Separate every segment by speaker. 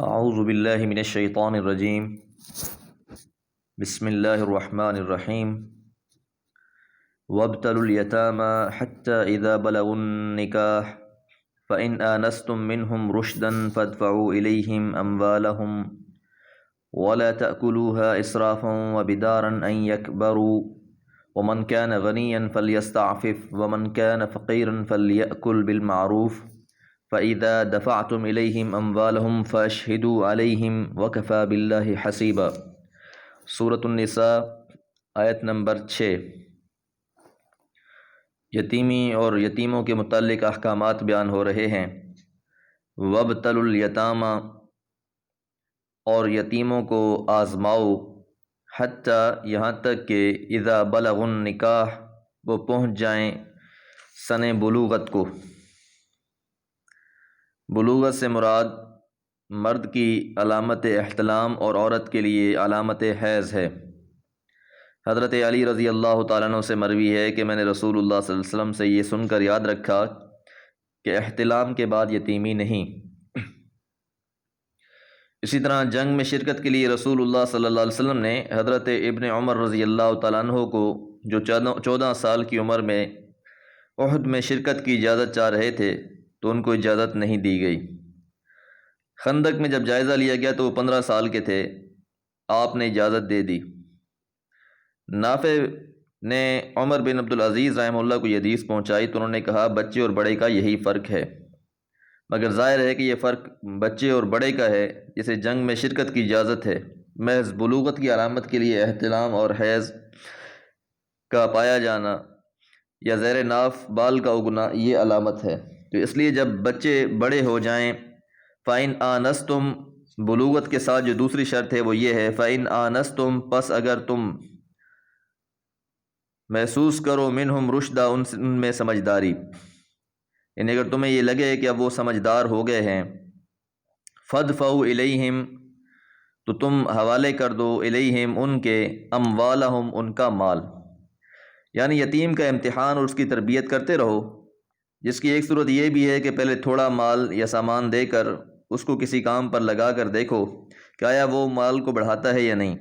Speaker 1: اعوذ باللہ من الشیطان الرجیم بسم اللہ الرحمن الرحیم وابتلوا اليتامى حتى اذا بلغوا النکاح فإن آنستم منهم رشدا فادفعوا إليهم أموالهم ولا تأكلوها إسرافا وبدارا أن يكبروا ومن كان غنيا فليستعفف ومن كان فقيرا فليأكل بالمعروف فإذا دفعتم إليهم أموالهم فأشهدوا عليهم وكفى بالله حسيبا۔ سورۃ النساء آیت نمبر 6۔ یتیمی اور یتیموں کے متعلق احکامات بیان ہو رہے ہیں۔ وابتلوا الیتامى، اور یتیموں کو آزماؤ، حتیٰ یہاں تک کہ اذا بلغوا النکاح، وہ پہنچ جائیں سن بلوغت کو۔ بلوغت سے مراد مرد کی علامت احتلام اور عورت کے لیے علامت حیض ہے۔ حضرت علی رضی اللہ تعالیٰ عنہ سے مروی ہے کہ میں نے رسول اللہ صلی اللہ علیہ وسلم سے یہ سن کر یاد رکھا کہ احتلام کے بعد یتیمی نہیں۔ اسی طرح جنگ میں شرکت کے لیے رسول اللہ صلی اللہ علیہ وسلم نے حضرت ابن عمر رضی اللہ تعالیٰ عنہ کو، جو 14 سال کی عمر میں احد میں شرکت کی اجازت چاہ رہے تھے، تو ان کو اجازت نہیں دی گئی۔ خندق میں جب جائزہ لیا گیا تو وہ 15 سال کے تھے، آپ نے اجازت دے دی۔ نافع نے عمر بن عبدالعزیز رحمہ اللہ کو یہ حدیث پہنچائی تو انہوں نے کہا بچے اور بڑے کا یہی فرق ہے، مگر ظاہر ہے کہ یہ فرق بچے اور بڑے کا ہے۔ جسے جنگ میں شرکت کی اجازت ہے، محض بلوغت کی علامت کے لیے احتلام اور حیض کا پایا جانا یا زیر ناف بال کا اگنا یہ علامت ہے۔ تو اس لیے جب بچے بڑے ہو جائیں، فَإِنْ آنَسْتُمْ، بلوغت کے ساتھ جو دوسری شرط ہے وہ یہ ہے فَإِنْ آنَسْتُمْ، پس اگر تم محسوس کرو منہم رشدا، ان میں سمجھداری، یعنی اگر تمہیں یہ لگے کہ اب وہ سمجھدار ہو گئے ہیں، فَادْفَعُوا إِلَيْهِمْ، تو تم حوالے کر دو، الیہم ان کے، اموالہم ان کا مال، یعنی یتیم کا امتحان اور اس کی تربیت کرتے رہو، جس کی ایک صورت یہ بھی ہے کہ پہلے تھوڑا مال یا سامان دے کر اس کو کسی کام پر لگا کر دیکھو کہ آیا وہ مال کو بڑھاتا ہے یا نہیں۔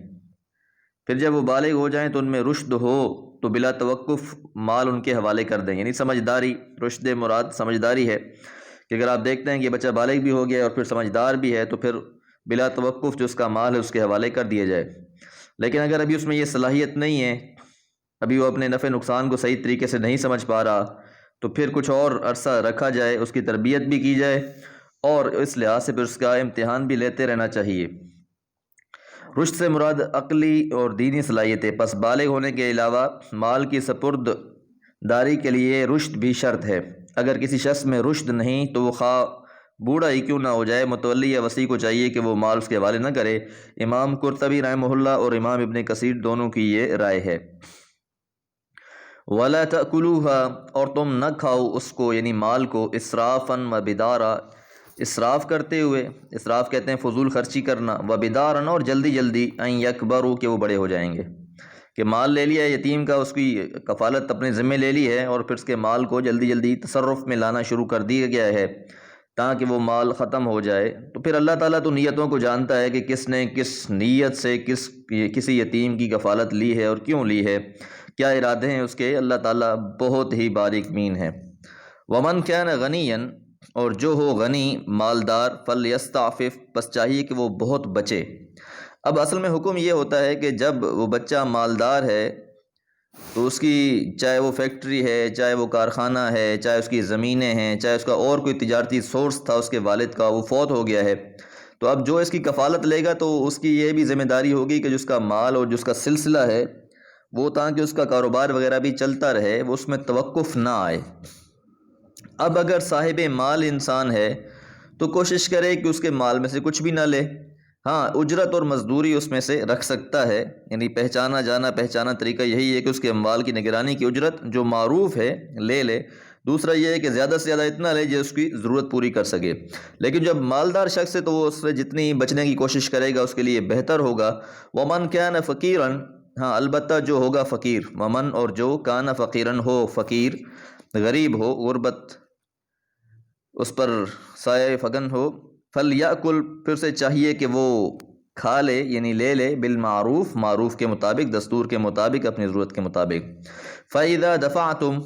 Speaker 1: پھر جب وہ بالغ ہو جائیں تو ان میں رشد ہو تو بلا توقف مال ان کے حوالے کر دیں، یعنی سمجھداری، رشد مراد سمجھداری ہے کہ اگر آپ دیکھتے ہیں کہ بچہ بالغ بھی ہو گیا اور پھر سمجھدار بھی ہے تو پھر بلا توقف جو اس کا مال ہے اس کے حوالے کر دیا جائے۔ لیکن اگر ابھی اس میں یہ صلاحیت نہیں ہے، ابھی وہ اپنے نفع نقصان کو صحیح طریقے سے نہیں سمجھ پا رہا، تو پھر کچھ اور عرصہ رکھا جائے، اس کی تربیت بھی کی جائے اور اس لحاظ سے پھر اس کا امتحان بھی لیتے رہنا چاہیے۔ رشد سے مراد عقلی اور دینی صلاحیت ہے، پس بالغ ہونے کے علاوہ مال کی سپرد داری کے لیے رشد بھی شرط ہے۔ اگر کسی شخص میں رشد نہیں تو وہ خواہ بوڑھا ہی کیوں نہ ہو جائے، متولی یا وصی کو چاہیے کہ وہ مال اس کے حوالے نہ کرے۔ امام قرطبی رحمہ اللہ اور امام ابن کثیر دونوں کی یہ رائے ہے۔ وَلَا تَأْكُلُوهَا، اور تم نہ کھاؤ اس کو یعنی مال کو، اسرافاً و بدارا، اسراف کرتے ہوئے، اسراف کہتے ہیں فضول خرچی کرنا، و بدارن، اور جلدی جلدی، ان یکبروا، کہ وہ بڑے ہو جائیں گے، کہ مال لے لیا ہے یتیم کا، اس کی کفالت اپنے ذمہ لے لی ہے اور پھر اس کے مال کو جلدی جلدی تصرف میں لانا شروع کر دیا گیا ہے تاکہ وہ مال ختم ہو جائے۔ تو پھر اللہ تعالیٰ تو نیتوں کو جانتا ہے کہ کس نے کس نیت سے کسی یتیم کی کفالت لی ہے اور کیوں لی ہے، کیا ارادے ہیں اس کے، اللہ تعالیٰ بہت ہی باریک بین ہے۔ ومن کان غنیا، اور جو ہو غنی مالدار، فلیستعفف، پس چاہیے کہ وہ بہت بچے۔ اب اصل میں حکم یہ ہوتا ہے کہ جب وہ بچہ مالدار ہے تو اس کی چاہے وہ فیکٹری ہے، چاہے وہ کارخانہ ہے، چاہے اس کی زمینیں ہیں، چاہے اس کا اور کوئی تجارتی سورس تھا اس کے والد کا، وہ فوت ہو گیا ہے، تو اب جو اس کی کفالت لے گا تو اس کی یہ بھی ذمہ داری ہوگی کہ جس کا مال اور جس کا سلسلہ ہے وہ تاکہ اس کا کاروبار وغیرہ بھی چلتا رہے، وہ اس میں توقف نہ آئے۔ اب اگر صاحب مال انسان ہے تو کوشش کرے کہ اس کے مال میں سے کچھ بھی نہ لے، ہاں اجرت اور مزدوری اس میں سے رکھ سکتا ہے، یعنی پہچانا طریقہ یہی ہے کہ اس کے اموال کی نگرانی کی اجرت جو معروف ہے لے لے۔ دوسرا یہ ہے کہ زیادہ سے زیادہ اتنا لے جو اس کی ضرورت پوری کر سکے، لیکن جب مالدار شخص ہے تو وہ اس سے جتنی بچنے کی کوشش کرے گا اس کے لیے بہتر ہوگا۔ ومن کان فقیرا، ہاں البتہ جو ہوگا فقیر، ومن، اور جو کان فقیرن، ہو فقیر، غریب ہو، غربت اس پر سایہ فگن ہو، فلیأکل، پھر سے چاہیے کہ وہ کھا لے یعنی لے لے، بالمعروف، معروف کے مطابق، دستور کے مطابق، اپنی ضرورت کے مطابق۔ فَإِذَا دَفَعْتُمْ،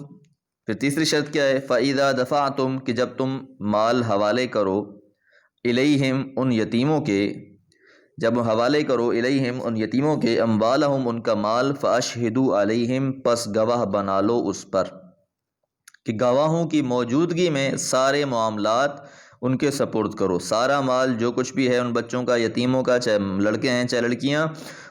Speaker 1: پھر تیسری شرط کیا ہے؟ فَإِذَا دَفَعْتُمْ، کہ جب تم مال حوالے کرو، الیہم، ان یتیموں کے، جب حوالے کرو، الیہم، ان یتیموں کے، اموالہم، ان کا مال، فاشہدوا علیہم، پس گواہ بنا لو اس پر، کہ گواہوں کی موجودگی میں سارے معاملات ان کے سپرد کرو، سارا مال جو کچھ بھی ہے ان بچوں کا، یتیموں کا، چاہے لڑکے ہیں چاہے لڑکیاں،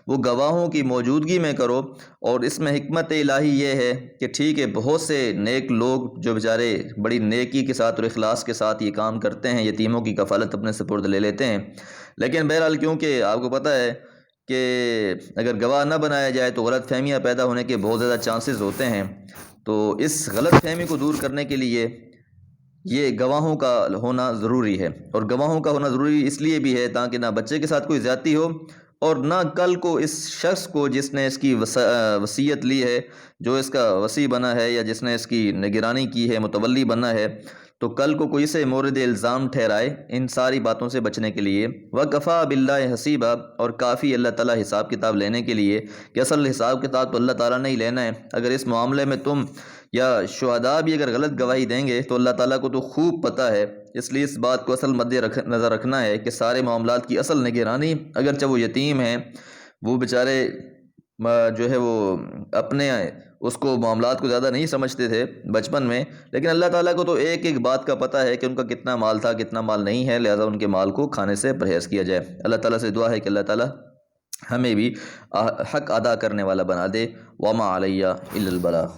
Speaker 1: وہ گواہوں کی موجودگی میں کرو۔ اور اس میں حکمت الہی یہ ہے کہ ٹھیک ہے، بہت سے نیک لوگ جو بیچارے بڑی نیکی کے ساتھ اور اخلاص کے ساتھ یہ کام کرتے ہیں، یتیموں کی کفالت اپنے سپرد لے لیتے ہیں، لیکن بہرحال کیونکہ آپ کو پتہ ہے کہ اگر گواہ نہ بنایا جائے تو غلط فہمیاں پیدا ہونے کے بہت زیادہ چانسز ہوتے ہیں، تو اس غلط فہمی کو دور کرنے کے لیے یہ گواہوں کا ہونا ضروری ہے۔ اور گواہوں کا ہونا ضروری اس لیے بھی ہے تاکہ نہ بچے کے ساتھ کوئی زیادتی ہو، اور نہ کل کو اس شخص کو جس نے اس کی وصیت لی ہے، جو اس کا وصی بنا ہے یا جس نے اس کی نگرانی کی ہے، متولی بنا ہے، تو کل کو کوئی سے مورد الزام ٹھہرائے۔ ان ساری باتوں سے بچنے کے لیے وَكَفَى بِاللَّهِ حَسِيبًا، اور کافی اللہ تعالیٰ حساب کتاب لینے کے لیے، کہ اصل حساب کتاب تو اللہ تعالیٰ نے ہی لینا ہے۔ اگر اس معاملے میں تم یا شہداء بھی اگر غلط گواہی دیں گے تو اللہ تعالیٰ کو تو خوب پتہ ہے، اس لیے اس بات کو اصل مد نظر رکھنا ہے کہ سارے معاملات کی اصل نگرانی، اگرچہ وہ یتیم ہیں، وہ بیچارے جو ہے وہ اپنے اس کو معاملات کو زیادہ نہیں سمجھتے تھے بچپن میں، لیکن اللہ تعالیٰ کو تو ایک ایک بات کا پتہ ہے کہ ان کا کتنا مال تھا کتنا مال نہیں ہے، لہٰذا ان کے مال کو کھانے سے پرہیز کیا جائے۔ اللہ تعالیٰ سے دعا ہے کہ اللہ تعالیٰ ہمیں بھی حق ادا کرنے والا بنا دے۔ وما علیہ الا البلاغ۔